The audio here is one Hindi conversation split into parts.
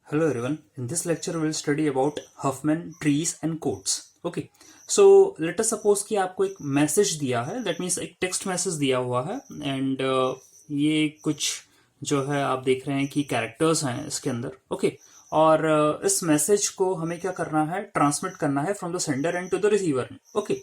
Hello everyone. In this lecture we'll study about Huffman trees and quotes. Okay. So let us suppose कि आपको एक मैसेज दिया है, that means एक टेक्स्ट मैसेज दिया हुआ है एंड ये कुछ जो है आप देख रहे हैं कि कैरेक्टर्स हैं इसके अंदर. ओके. और इस मैसेज को हमें क्या करना है, ट्रांसमिट करना है from the sender end to the receiver end. Okay.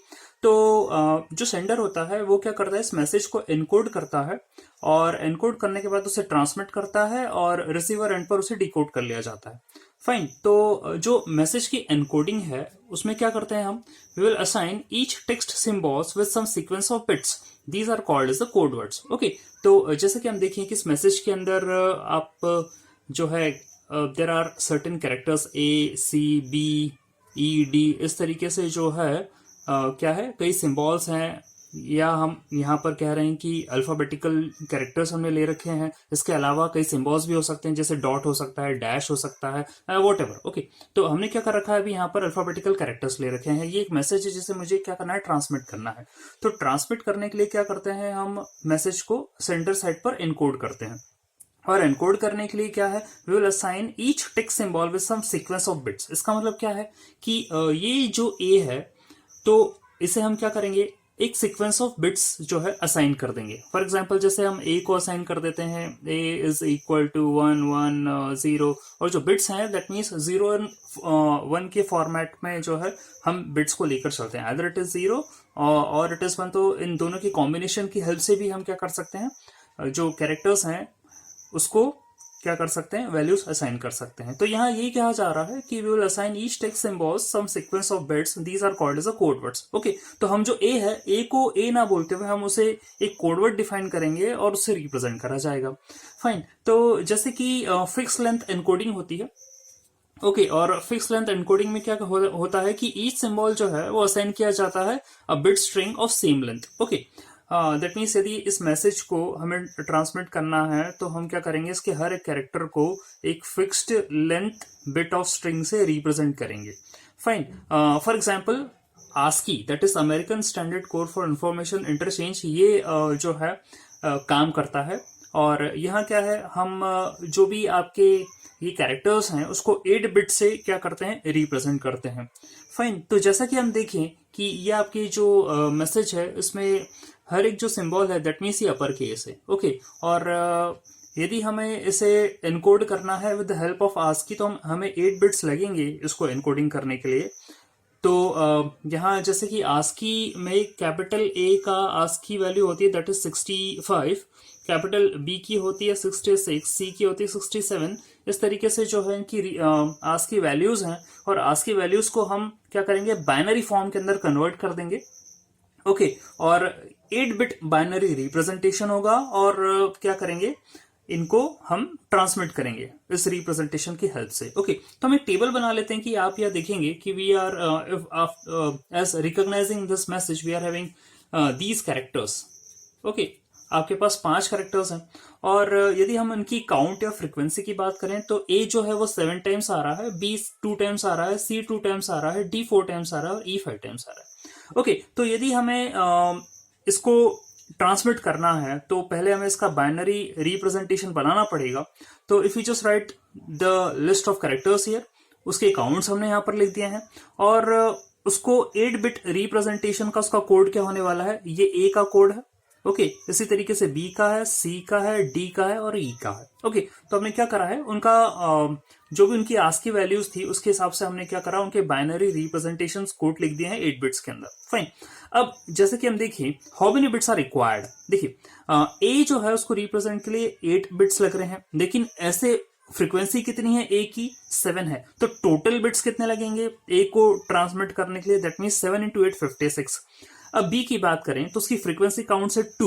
तो जो सेंडर होता है वो क्या करता है, इस मैसेज को एनकोड करता है और एनकोड करने के बाद उसे ट्रांसमिट करता है और रिसीवर एंड पर उसे डिकोड कर लिया जाता है. फाइन. तो जो मैसेज की एनकोडिंग है उसमें क्या करते हैं हम, we will assign each text symbols with some sequence of bits. These are called as the code words. Okay. तो जैसे कि हम देखें कि इस मैसेज के अंदर आप जो है there are certain characters A C B E D, इस तरीके से जो है क्या है, कई सिंबल्स हैं, या हम यहाँ पर कह रहे हैं कि अल्फाबेटिकल कैरेक्टर्स हमने ले रखे हैं. इसके अलावा कई सिंबल्स भी हो सकते हैं, जैसे डॉट हो सकता है, डैश हो सकता है, वॉट एवर. ओके. तो हमने क्या कर रखा है, अभी यहाँ पर अल्फाबेटिकल कैरेक्टर्स ले रखे हैं. ये एक मैसेज है जिसे मुझे क्या करना है, ट्रांसमिट करना है. तो ट्रांसमिट करने के लिए क्या करते हैं, हम मैसेज को सेंडर साइड पर एनकोड करते हैं. और एनकोड करने के लिए क्या है, we will assign each text symbol with some sequence of bits. इसका मतलब क्या है कि ये जो ए है तो इसे हम क्या करेंगे, एक सीक्वेंस ऑफ बिट्स जो है असाइन कर देंगे. फॉर एग्जांपल जैसे हम ए को असाइन कर देते हैं, ए इज इक्वल टू 1 1 0, और जो बिट्स हैं दैट मीन्स 0 और 1 के फॉर्मेट में जो है हम बिट्स को लेकर चलते हैं. अदर इट इज 0 और इट इज 1. तो इन दोनों की कॉम्बिनेशन की हेल्प से भी हम क्या कर सकते हैं, जो कैरेक्टर्स हैं उसको क्या कर सकते हैं, वैल्यूज असाइन कर सकते हैं. तो यहाँ ये कहा जा रहा है कि we will assign each text symbols some sequence of bits, these are called as a code words. Okay. तो हम जो ए है, ए को ए ना बोलते हुए हम उसे एक कोड वर्ड डिफाइन करेंगे और उससे रिप्रेजेंट करा जाएगा. फाइन. तो जैसे कि फिक्स लेंथ एनकोडिंग होती है. ओके. और फिक्स लेंथ एनकोडिंग में क्या होता है कि ईच सिंबल जो है वो असाइन किया जाता है a bit string of same length. Okay. That means यदि इस मैसेज को हमें ट्रांसमिट करना है तो हम क्या करेंगे, इसके हर एक कैरेक्टर को एक fixed length bit of string से रिप्रेजेंट करेंगे. Fine. For example ASCII, that is American standard code for information interchange, ये जो है काम करता है. और यहाँ क्या है, हम जो भी आपके ये कैरेक्टर्स हैं उसको 8 बिट से क्या करते हैं, रिप्रेजेंट करते हैं. फाइन. तो जैसा कि हम देखें कि ये आपकी जो मैसेज है इसमें हर एक जो सिंबल है दैट मीन्स ये अपर केस है. ओके. और यदि हमें इसे एनकोड करना है with the help of ASCII तो हमें 8 बिट्स लगेंगे इसको एनकोडिंग करने के लिए. तो यहाँ जैसे कि आस्की में कैपिटल ए का आस्की वैल्यू होती है दैट इज 65, कैपिटल बी की होती है 66, सी की होती है 67. इस तरीके से जो है इनकी आस्की वैल्यूज हैं और आस्की वैल्यूज को हम क्या करेंगे, बाइनरी फॉर्म के अंदर कन्वर्ट कर देंगे. ओके. और 8 बिट बाइनरी रिप्रेजेंटेशन होगा और क्या करेंगे, इनको हम ट्रांसमिट करेंगे इस रिप्रेजेंटेशन की हेल्प से. ओके. तो हम एक टेबल बना लेते हैं कि आप यह देखेंगे कि we are as recognizing this message we are having these characters. Okay. आपके पास 5 कैरेक्टर्स हैं और यदि हम इनकी काउंट या फ्रीक्वेंसी की बात करें तो ए जो है वो 7 टाइम्स आ रहा है, बी 2 टाइम्स आ रहा है, सी 2 टाइम्स आ रहा है, डी 4 टाइम्स आ रहा है और ई 5 टाइम्स आ रहा है. ओके. तो यदि हमें इसको ट्रांसमिट करना है तो पहले हमें इसका बाइनरी रिप्रेजेंटेशन बनाना पड़ेगा. तो if you just right the list of characters here, उसके काउंट्स हमने यहाँ पर लिख दिए हैं और उसको 8 बिट रिप्रेजेंटेशन का उसका कोड क्या होने वाला है, ये ए का कोड है. ओके. इसी तरीके से बी का है, सी का है, डी का है और ई का है. ओके. तो हमने क्या करा है, उनका जो भी उनकी आस्की वैल्यूज थी उसके हिसाब से हमने क्या करा, उनके बाइनरी रिप्रेजेंटेशन कोड लिख दिए हैं 8 बिट्स के अंदर. फाइन. अब जैसे कि हम देखिए how many bits are required. देखिए ए जो है उसको रिप्रेजेंट के लिए 8 बिट्स लग रहे हैं, लेकिन ऐसे फ्रीक्वेंसी कितनी है ए की, 7 है. तो टोटल बिट्स कितने लगेंगे ए को ट्रांसमिट करने के लिए, दैट मीन 7 इंटू 8 56. अब बी की बात करें तो उसकी फ्रीक्वेंसी काउंट से 2,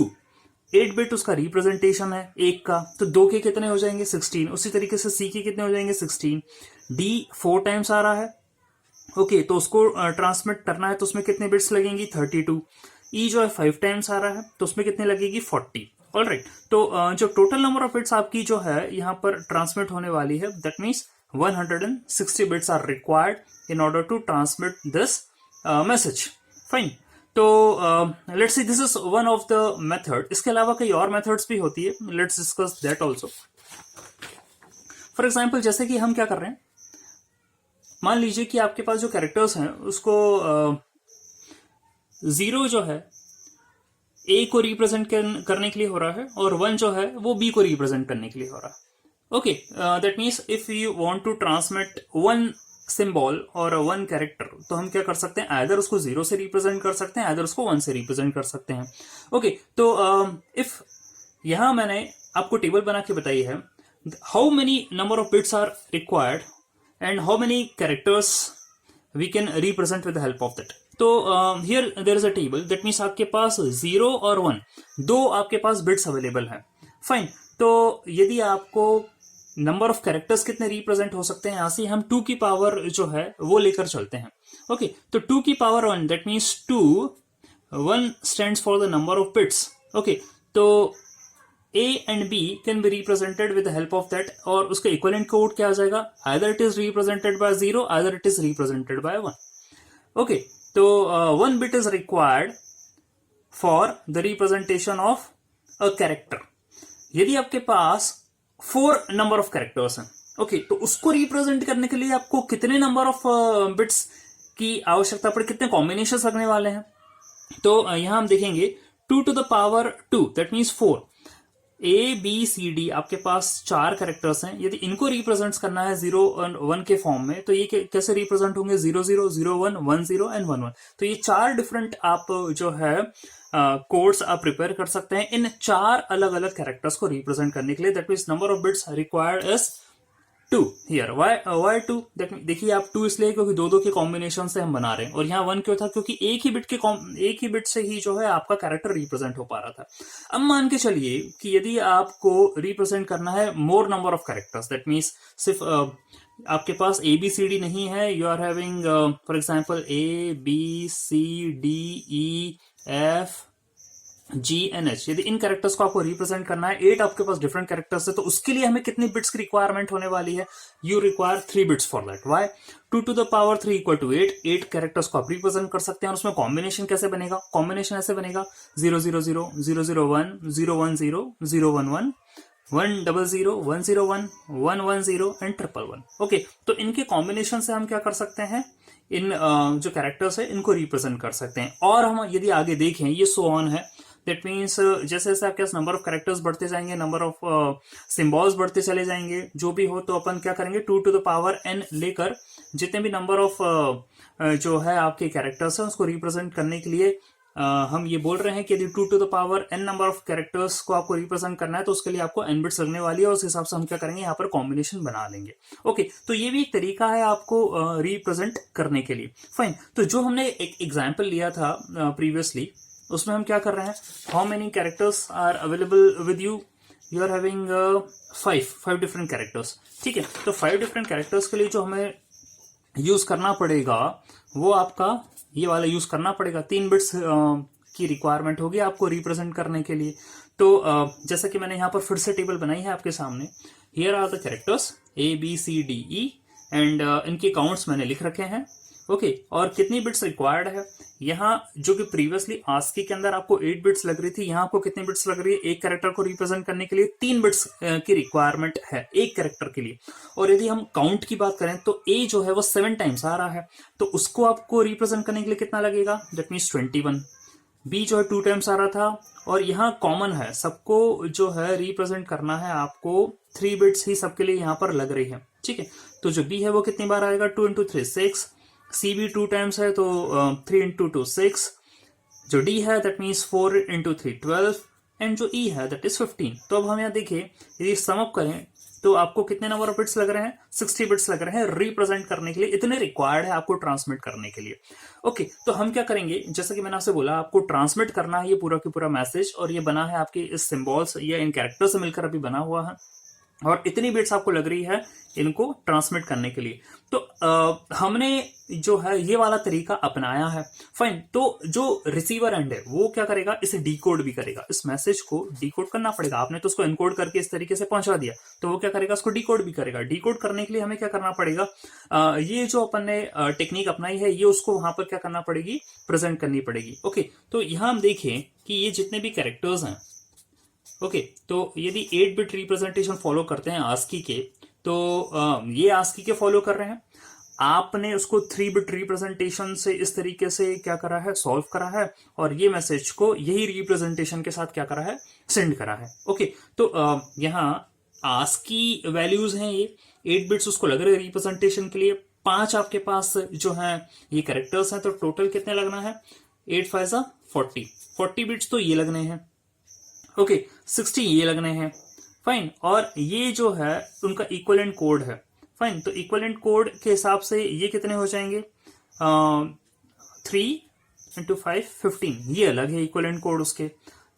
8 बिट उसका रिप्रेजेंटेशन है एक का, तो 2 के कितने हो जाएंगे 16. उसी तरीके से सी के कितने हो जाएंगे 16. डी 4 टाइम्स आ रहा है. ओके. तो उसको ट्रांसमिट करना है तो उसमें कितने बिट्स लगेंगी 32. ई जो है 5 टाइम्स आ रहा है तो उसमें कितने लगेगी 40. All right. तो जो टोटल नंबर ऑफ बिट्स आपकी जो है यहाँ पर ट्रांसमिट होने वाली है that means 160 bits are required in order to transmit this message. Fine. तो let's see this is one of the method. इसके अलावा कई और मेथड्स भी होती है, let's discuss that also. For example जैसे कि हम क्या कर रहे हैं, मान लीजिए कि आपके पास जो कैरेक्टर्स हैं उसको 0 जो है ए को रिप्रेजेंट करने के लिए हो रहा है और 1 जो है वो बी को रिप्रेजेंट करने के लिए हो रहा है। Okay, that means if you want to transmit one symbol और वन कैरेक्टर, तो हम क्या कर सकते हैं, आइदर उसको 0 से रिप्रेजेंट कर सकते हैं, आइदर उसको 1 से रिप्रेजेंट कर सकते हैं। ओके, तो इफ यहां मैंने आपको टेबल बना के बताई है how many number of bits are required and how many characters we can represent with the help of that. तो here there is a table, that means आपके पास 0 और 1 दो आपके पास बिट्स अवेलेबल हैं। फाइन, तो यदि आपको नंबर ऑफ कैरेक्टर्स कितने रिप्रेजेंट हो सकते हैं, यहां से हम 2 की पावर जो है वो लेकर चलते हैं। ओके, तो 2 की power 1, that means 2, 1 stands for the number of bits. Okay, तो A and B can be represented with the help of that, और उसका इक्विवेलेंट कोड क्या आ जाएगा, either it is represented by 0, either it is represented by 1. Okay, तो 1 bit is required for the representation of a character. यदि आपके पास 4 नंबर ऑफ कैरेक्टर्स हैं, ओके, तो उसको रिप्रेजेंट करने के लिए आपको कितने नंबर ऑफ बिट्स की आवश्यकता पड़े, कितने कॉम्बिनेशन लगने वाले हैं। तो यहां हम देखेंगे 2 to the power 2, that means 4। A B C D आपके पास 4 कैरेक्टर्स हैं, यदि इनको रिप्रेजेंट करना है 0 और 1 के फॉर्म में, तो ये कैसे रिप्रेजेंट होंगे, 0 0 0 1 1 0 एंड 1 1। तो ये 4 डिफरेंट आप जो है कोड्स आप प्रिपेयर कर सकते हैं इन 4 अलग अलग कैरेक्टर्स को रिप्रेजेंट करने के लिए। That means number of bits required is 2 here. Why 2, देखिए आप 2 इसलिए क्योंकि दो के कॉम्बिनेशन से हम बना रहे हैं, और यहाँ 1 क्यों था, क्योंकि एक ही बिट से ही जो है आपका कैरेक्टर रिप्रेजेंट हो पा रहा था। अब मान के चलिए कि यदि आपको रिप्रेजेंट करना है more number of characters, that means सिर्फ आपके पास ए बी सी डी नहीं है, you are having for example A B C D E F G N H, यदि इन कैरेक्टर्स को आपको रिप्रेजेंट करना है, 8 आपके पास डिफरेंट कैरेक्टर्स है, तो उसके लिए हमें कितनी बिट्स की रिक्वायरमेंट होने वाली है, you require 3 bits for that. Why 2 to the power 3 equal to 8 characters को आप रिप्रेजेंट कर सकते हैं, और उसमें कॉम्बिनेशन कैसे बनेगा, कॉम्बिनेशन ऐसे बनेगा 0 0 0 0 0 1 0 1 0 0 1 1 1 0 0 1 0 1 1 1 0 एंड 1 1 1। ओके, तो इनके कॉम्बिनेशन से हम क्या कर सकते हैं, इन जो कैरेक्टर्स है इनको रिप्रेजेंट कर सकते हैं। और हम यदि आगे देखें, ये सो ऑन है, दैट मीन्स जैसे जैसे आपके पास नंबर ऑफ कैरेक्टर्स बढ़ते जाएंगे, नंबर ऑफ सिंबल्स बढ़ते चले जाएंगे, जो भी हो, तो अपन क्या करेंगे 2 to the power n लेकर जितने भी नंबर ऑफ जो है आपके कैरेक्टर्स हैं उसको रिप्रेजेंट करने के लिए हम ये बोल रहे हैं कि यदि 2 to the power n number of characters को आपको रिप्रेजेंट करना है, तो उसके लिए आपको n बिट्स लगने वाली है, और उस हिसाब से हम क्या करेंगे, यहाँ पर कॉम्बिनेशन बना लेंगे। ओके, तो ये भी एक तरीका है आपको रिप्रेजेंट करने के लिए। फाइन, तो जो हमने एक एग्जाम्पल लिया था प्रीवियसली, उसमें हम क्या कर रहे हैं, how many characters are available with you, you are having 5 different characters. ठीक है, तो 5 डिफरेंट कैरेक्टर्स के लिए जो हमें यूज करना पड़ेगा वो आपका ये वाला यूज करना पड़ेगा, 3 बिट्स की रिक्वायरमेंट होगी आपको रिप्रेजेंट करने के लिए। तो जैसा कि मैंने यहाँ पर फिर से टेबल बनाई है आपके सामने, here are the characters A B C D E, and इनके काउंट्स मैंने लिख रखे हैं। ओके, और कितनी बिट्स रिक्वायर्ड है, यहाँ जो कि प्रीवियसली आस्की के अंदर आपको 8 बिट्स लग रही थी, यहाँ आपको कितनी बिट्स लग रही है, एक कैरेक्टर को रिप्रेजेंट करने के लिए 3 बिट्स की रिक्वायरमेंट है एक कैरेक्टर के लिए। और यदि हम काउंट की बात करें तो ए जो है वो 7 टाइम्स आ रहा है, तो उसको आपको रिप्रेजेंट करने के लिए कितना लगेगा, दैट मीन्स 21। बी जो है 2 टाइम्स आ रहा था, और यहाँ कॉमन है, सबको जो है रिप्रेजेंट करना है आपको 3 बिट्स ही सबके लिए यहाँ पर लग रही है। ठीक है, तो जो बी है वो कितनी बार आएगा, 2 into 3 6, सी भी 2 टाइम्स है तो 3 into 2 6, जो डी है दैट मीन्स 4 into 3 12, एंड जो ई है दैट इज 15। तो अब हम यहाँ देखिए, यदि सम अप करें तो आपको कितने नंबर ऑफ बिट्स लग रहे हैं, 60 बिट्स लग रहे हैं रिप्रेजेंट करने के लिए, इतने रिक्वायर्ड है आपको ट्रांसमिट करने के लिए। ओके, तो हम क्या करेंगे, जैसा कि मैंने आपसे बोला, आपको ट्रांसमिट करना है ये पूरा की पूरा मैसेज, और ये बना है आपके इस सिंबल्स या इन कैरेक्टर से मिलकर अभी बना हुआ है, और इतनी बिट्स आपको लग रही है इनको ट्रांसमिट करने के लिए। तो हमने जो है ये वाला तरीका अपनाया है। फाइन, तो जो रिसीवर एंड है वो क्या करेगा, इसे डिकोड भी करेगा, इस मैसेज को डिकोड करना पड़ेगा। आपने तो उसको एनकोड करके इस तरीके से पहुंचा दिया, तो वो क्या करेगा, उसको डिकोड भी करेगा। डिकोड करने के लिए हमें क्या करना पड़ेगा, ये जो अपन ने टेक्निक अपनाई है ये उसको वहां पर क्या करना पड़ेगी, प्रेजेंट करनी पड़ेगी। ओके, तो यहां हम देखें कि ये जितने भी कैरेक्टर्स हैं, ओके, तो यदि 8 बिट रिप्रेजेंटेशन फॉलो करते हैं आस्की के, तो ये आस्की के फॉलो कर रहे हैं, आपने उसको 3 बिट रिप्रेजेंटेशन से इस तरीके से क्या करा है, सॉल्व करा है, और ये मैसेज को यही रिप्रेजेंटेशन के साथ क्या करा है, सेंड करा है। ओके, तो यहाँ आस्की वैल्यूज हैं ये 8 बिट्स उसको लग रहे हैं रिप्रेजेंटेशन के लिए, 5 आपके पास जो है ये कैरेक्टर्स हैं, तो टोटल कितने लगना है, 8 5 40 बिट्स तो ये लगने हैं। ओके, 60 ये लगने हैं। फाइन, और ये जो है उनका इक्विवेलेंट कोड है। फाइन, तो इक्विवेलेंट कोड के हिसाब से ये कितने हो जाएंगे, 3 × 5 15, ये अलग है इक्विवेलेंट कोड उसके।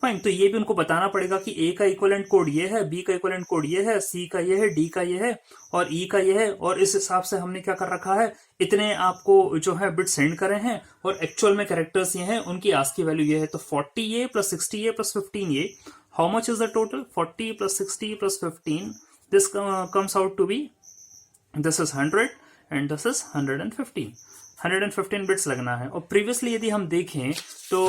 फाइन, तो ये भी उनको बताना पड़ेगा कि ए का इक्विवेलेंट कोड ये है, बी का इक्विवेलेंट कोड ये है, सी का ये है, डी का ये है, और ई का ये है, और इस हिसाब से हमने क्या कर रखा है, इतने आपको जो है बिट सेंड करे हैं, और एक्चुअल में कैरेक्टर्स ये हैं, उनकी आस्की वैल्यू ये है। तो 40 ये प्लस 60 ये प्लस 15 ये, how much is the total, 40 plus 60 plus 15, this comes out to be, this is 100 and this is 115 bits लगना है। और प्रीवियसली यदि हम देखें तो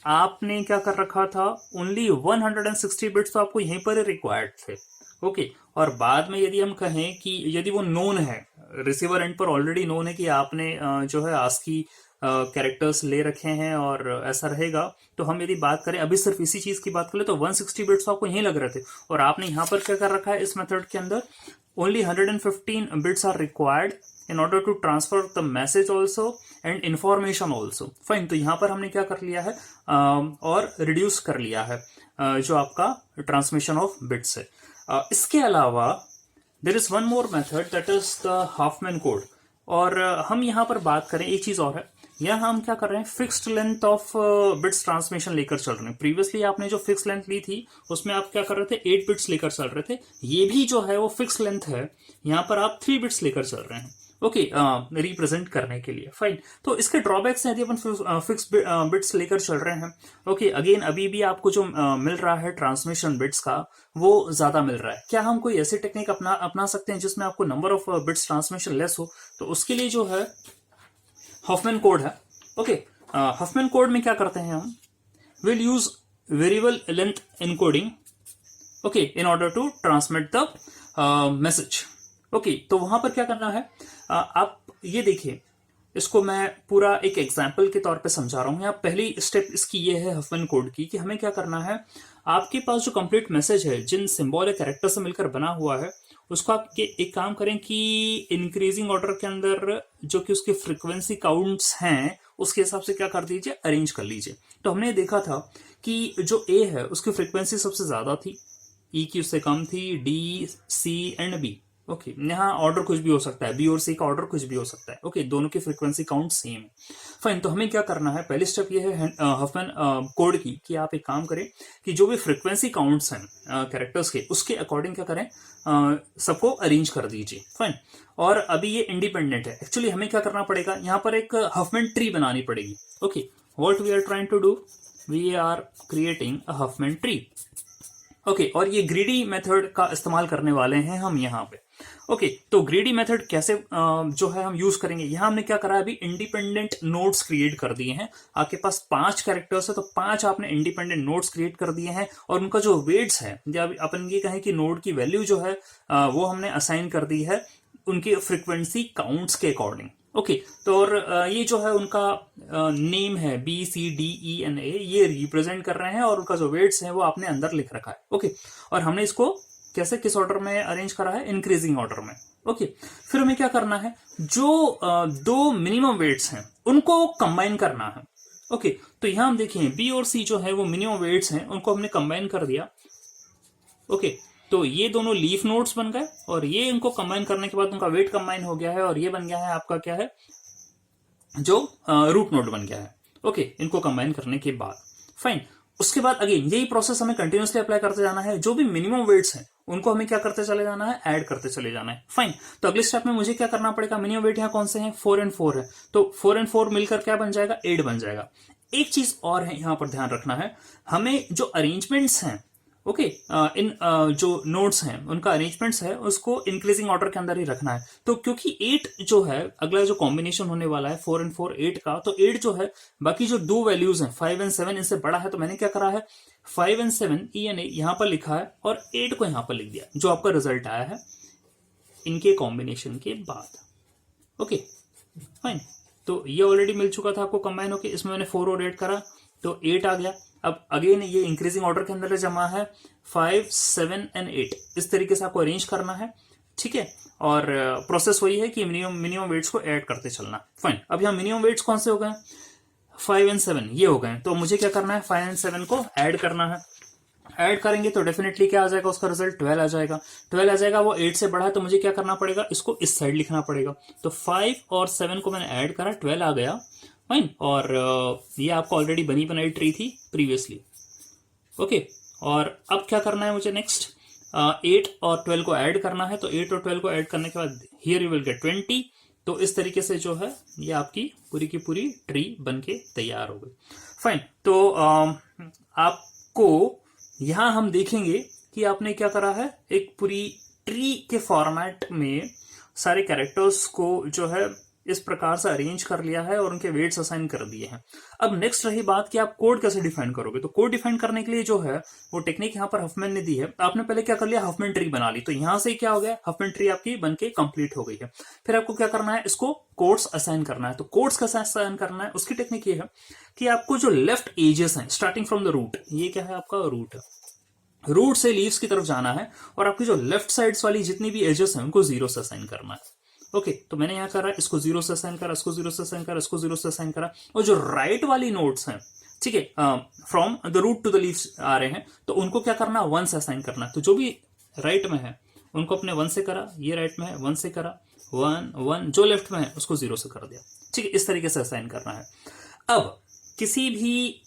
आपने क्या कर रखा था, ओनली 160 बिट्स तो आपको यहीं पर ही रिक्वायर्ड थे। ओके, और बाद में यदि हम कहें कि यदि वो नोन है, रिसीवर एंड पर ऑलरेडी नोन है कि आपने जो है आस्की कैरेक्टर्स ले रखे हैं और ऐसा रहेगा, तो हम यदि बात करें अभी सिर्फ इसी चीज की बात करें तो 160 बिट्स आपको यहीं लग रहे थे, और आपने यहां पर क्या कर रखा है इस मेथड के अंदर, only 115 bits are required in order to transfer the message also and information also. Fine, तो यहां पर हमने क्या कर लिया है, और रिड्यूस कर लिया है जो आपका ट्रांसमिशन ऑफ बिट्स है। इसके अलावा there is one more method, that is the Huffman code. और हम यहां पर बात करें, एक चीज और है, यहाँ हम क्या कर रहे हैं, fixed length of bits transmission लेकर चल रहे हैं। प्रीवियसली आपने जो फिक्स लेंथ ली थी उसमें आप क्या कर रहे थे, 8 बिट्स लेकर चल रहे थे, ये भी जो है वो फिक्स लेंथ है, यहाँ पर आप 3 बिट्स लेकर चल रहे हैं। ओके, रिप्रेजेंट करने के लिए। फाइन, तो इसके ड्रॉबैक्स हैं यदि अपन फिक्स बिट्स लेकर चल रहे हैं। ओके, अगेन अभी भी आपको जो मिल रहा है ट्रांसमिशन बिट्स का, वो ज्यादा मिल रहा है। क्या हम कोई ऐसी टेक्निक अपना सकते हैं जिसमें आपको number of bits transmission less हो? तो उसके लिए जो है हॉफमैन कोड है। ओके, हॉफमैन कोड में क्या करते हैं हम, will use variable length encoding, okay, in order to transmit the message. Okay, तो वहां पर क्या करना है, आप ये देखिए, इसको मैं पूरा एक एग्जाम्पल के तौर पे समझा रहा हूं। यहाँ पहली स्टेप इसकी ये है हॉफमैन कोड की, कि हमें क्या करना है, आपके पास जो कंप्लीट मैसेज है जिन सिंबल या कैरेक्टर से मिलकर बना हुआ है, उसको आप एक काम करें कि इंक्रीजिंग ऑर्डर के अंदर जो कि उसके फ्रीक्वेंसी काउंट्स हैं उसके हिसाब से क्या कर दीजिए, अरेंज कर लीजिए। तो हमने देखा था कि जो ए है उसकी फ्रीक्वेंसी सबसे ज्यादा थी, ई की उससे कम थी, D, C and B. Okay, यहाँ ऑर्डर कुछ भी हो सकता है, बी और सी का ऑर्डर कुछ भी हो सकता है। ओके, दोनों की फ्रीक्वेंसी काउंट सेम है। फाइन, तो हमें क्या करना है, पहली स्टेप ये है हॉफमैन कोड की, कि आप एक काम करें कि जो भी फ्रीक्वेंसी काउंट्स हैं कैरेक्टर्स के, उसके अकॉर्डिंग क्या करें, सबको अरेंज कर दीजिए। फाइन, और अभी ये इंडिपेंडेंट है। एक्चुअली हमें क्या करना पड़ेगा, यहाँ पर एक हॉफमैन ट्री बनानी पड़ेगी। Okay, what we are trying to do, we are creating a Huffman tree. Okay, और ये ग्रीडी मेथड का इस्तेमाल करने वाले हैं हम यहाँ पे। ओके, तो ग्रीडी मेथड कैसे जो है हम यूज करेंगे, यहां हमने क्या करा है, अभी इंडिपेंडेंट नोड्स क्रिएट कर दिए हैं। आपके पास 5 कैरेक्टर्स है, तो 5 आपने इंडिपेंडेंट नोड्स क्रिएट कर दिए हैं, और उनका जो वेट्स है, जब अपन ये कहें कि नोड की वैल्यू जो है वो हमने असाइन कर दी है उनके फ्रीक्वेंसी काउंट्स के अकॉर्डिंग। ओके, तो और ये जो है उनका नेम है B C D E N A, ये रिप्रेजेंट कर रहे हैं, और उनका जो वेट्स है वो आपने अंदर लिख रखा है। ओके, और हमने इसको कैसे, किस ऑर्डर में अरेंज करा है, इंक्रीजिंग ऑर्डर में। ओके, फिर हमें क्या करना है, जो 2 मिनिमम वेट्स हैं उनको कंबाइन करना है। ओके, तो यहां हम देखें बी और सी जो है वो मिनिमम वेट्स हैं, उनको हमने कंबाइन कर दिया। ओके, तो ये दोनों लीफ नोड्स बन गए, और ये इनको कंबाइन करने के बाद उनका वेट कंबाइन हो गया है, और ये बन गया है आपका क्या है, जो रूट नोड बन गया है। ओके, इनको कंबाइन करने के बाद फाइन, उसके बाद अगेन यही प्रोसेस हमें कंटिन्यूसली अप्लाई करते जाना है। जो भी मिनिमम वेट्स हैं उनको हमें क्या करते चले जाना है, ऐड करते चले जाना है। फाइन, तो अगले स्टेप में मुझे क्या करना पड़ेगा, मिनिमम वेट यहाँ कौन से हैं, 4 और 4 है, तो 4 और 4 मिलकर क्या बन जाएगा, 8 बन जाएगा। एक चीज और है यहाँ पर ध्यान रखना है, हमें जो अरेंजमेंट्स हैं, ओके, इन जो नोड्स हैं उनका अरेंजमेंट्स है उसको इंक्रीजिंग ऑर्डर के अंदर ही रखना है। तो क्योंकि 8 जो है अगला जो कॉम्बिनेशन होने वाला है 4 और 4 8 का, तो 8 जो है बाकी जो 2 वैल्यूज हैं 5 और 7 इनसे बड़ा है, तो मैंने क्या करा है 5 और 7 ई एन ए यहां पर लिखा है और 8 को यहां पर लिख दिया। जो आपका रिजल्ट आया है इनके कॉम्बिनेशन के बाद। ओके फाइन, तो ये ऑलरेडी मिल चुका था आपको कंबाइन होके, इसमें मैंने 4 और 8 करा तो 8 आ गया। अब अगेन ये इंक्रीजिंग ऑर्डर के अंदर जमा है 5, 7 एंड 8, इस तरीके से आपको अरेंज करना है, ठीक है। और प्रोसेस वही है कि मिनिमम वेट्स को ऐड करते चलना। फाइन, अब यहाँ मिनिमम वेट्स कौन से हो गए, 5 एंड 7 ये हो गए, तो मुझे क्या करना है 5 एंड 7 को ऐड करना है। ऐड करेंगे तो डेफिनेटली क्या आ जाएगा, उसका रिजल्ट 12 आ जाएगा। 12 आ जाएगा, वो 8 से बढ़ा है तो मुझे क्या करना पड़ेगा, इसको इस साइड लिखना पड़ेगा। तो 5 और 7 को मैंने ऐड करा, 12 आ गया। फाइन, और ये आपको ऑलरेडी बनी बनाई ट्री थी प्रीवियसली। ओके, और अब क्या करना है मुझे नेक्स्ट, 8 और 12 को ऐड करना है। तो 8 और 12 को ऐड करने के बाद हियर यू विल गेट 20। तो इस तरीके से जो है ये आपकी पूरी की पूरी ट्री बनके तैयार हो गई। फाइन, तो आपको यहां हम देखेंगे कि आपने क्या करा है, एक पूरी ट्री के फॉर्मेट में सारे कैरेक्टर्स को जो है इस प्रकार से अरेंज कर लिया है और उनके वेट्स असाइन कर दिए हैं। अब नेक्स्ट रही बात कि आप कोड कैसे डिफाइन करोगे। तो कोड डिफाइन करने के लिए जो है वो टेक्निक यहाँ पर हफमैन ने दी है। आपने पहले क्या कर लिया, हफमैन ट्री बना ली, तो यहां से क्या हो गया, हफमैन ट्री आपकी बनके कंप्लीट हो गई है। फिर आपको क्या करना है, इसको कोड्स असाइन करना है। तो कोड्स कैसे असाइन करना है, उसकी टेक्निक ये है कि आपको जो लेफ्ट एजेस हैं स्टार्टिंग फ्रॉम द रूट, ये क्या है आपका रूट है, रूट से लीव्स की तरफ जाना है और आपकी जो लेफ्ट साइड्स वाली जितनी भी एजेस हैं उनको 0 से असाइन करना है। ओके, तो मैंने यहां करा, इसको 0 से असाइन करा, इसको 0 से असाइन करा, इसको 0 से असाइन करा। और जो राइट वाली नोड्स हैं, ठीक है, from the root to the leaves आ रहे हैं, तो उनको क्या करना, 1 से असाइन करना। तो जो भी राइट में है उनको अपने 1 से करा, ये राइट में है 1 से करा, 1 1, जो लेफ्ट में है उसको 0 से कर दिया, ठीक है। इस तरीके से असाइन करना है। अब किसी भी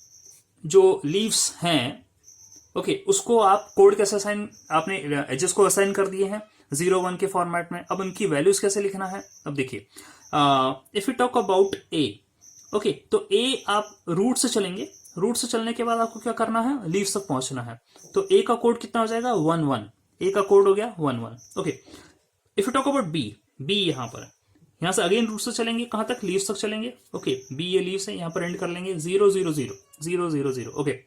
जो लीव्स हैं, ओके, उसको आप कोड कैसे असाइन, आपने एजेस को असाइन कर दिए हैं 0 1 के फॉर्मेट में। अब उनकी वैल्यूज कैसे लिखना है, अब देखिए, if you talk about A, okay, तो ए आप रूट से चलेंगे, रूट से चलने के बाद आपको क्या करना है, लीव्स तक पहुंचना है। तो ए का कोड कितना हो जाएगा, 1 1, ए का कोड हो गया 1 1। Okay, if you talk about B, B यहां पर है, यहां से अगेन रूट से चलेंगे, कहां तक, लीव्स तक चलेंगे। ओके, बी ये लीव्स है, यहां पर एंड कर लेंगे 0 0 0 0 0 0। Okay,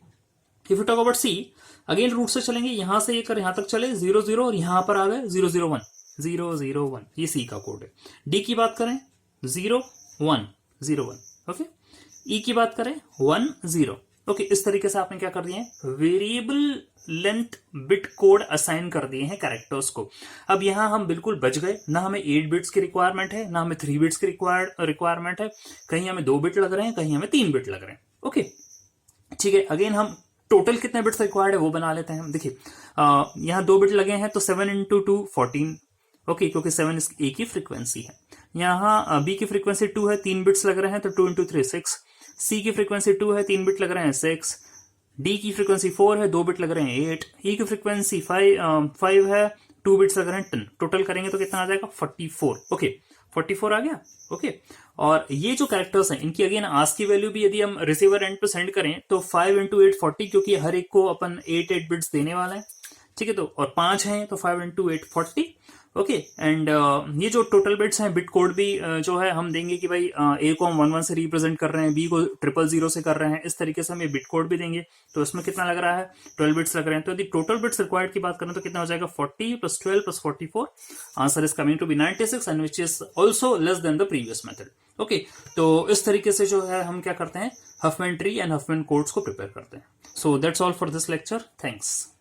if you talk about C, again root से चलेंगे, यहां से ये कर यहां तक चले 0 0, और यहां पर आ गए 0 0 1 0 0 1, ये सी का कोड है। डी की बात करें 0 1 0 1, ओके। ई की बात करें 1 0, ओके। इस तरीके से आपने क्या कर दिए हैं, variable length bit code assign कर दिए हैं कैरेक्टर्स को। अब यहां हम बिल्कुल बच गए, ना हमें 8 बिट्स की रिक्वायरमेंट है, ना हमें 3 बिट्स की रिक्वायरमेंट है, कहीं हमें 2 बिट लग रहे हैं, कहीं हमें 3 बिट लग रहे हैं। ओके, ठीक है। अगेन हम टोटल कितने बिट्स रिक्वायर्ड है वो बना लेते हैं। देखिए, यहाँ 2 बिट लगे हैं तो 7 इंटू 2 14, ओके, क्योंकि 7 ए की फ्रीक्वेंसी है। यहाँ बी की फ्रीक्वेंसी 2 है, 3 बिट्स लग रहे हैं तो 2 इंटू 3 6। सी की फ्रीक्वेंसी 2 है, 3 बिट लग रहे हैं 6। डी की फ्रीक्वेंसी 4 है, 2 बिट लग रहे हैं 8। ई की फ्रीक्वेंसी 5 है, 2 बिट्स लग रहे हैं 10। टोटल करेंगे तो कितना आ जाएगा, 44। ओके, 44 आ गया। ओके, और ये जो कैरेक्टर्स हैं इनकी अगेन आस्क की वैल्यू भी यदि हम रिसीवर एंड पे सेंड करें तो 5 इंटू 8 40, क्योंकि हर एक को अपन 8 बिट्स देने वाला है, ठीक है। तो और 5 हैं तो 5 इंटू 8 40, ओके। एंड ये जो टोटल बिट्स हैं, बिट कोड भी जो है हम देंगे कि भाई ए को हम 1 1 से रिप्रेजेंट कर रहे हैं, बी को 0 0 0 से कर रहे हैं, इस तरीके से हम ये बिट कोड भी देंगे। तो इसमें कितना लग रहा है, 12 बिट्स लग रहे हैं। तो यदि टोटल बिट्स रिक्वायर्ड की बात करें तो कितना हो जाएगा, 40 + 12 + 44, answer is coming to be 96 and which is also less than the previous method. Okay, तो इस तरीके से जो है हम क्या करते हैं, Huffman tree and Huffman codes को प्रिपेयर करते हैं। So that's all for this lecture, thanks.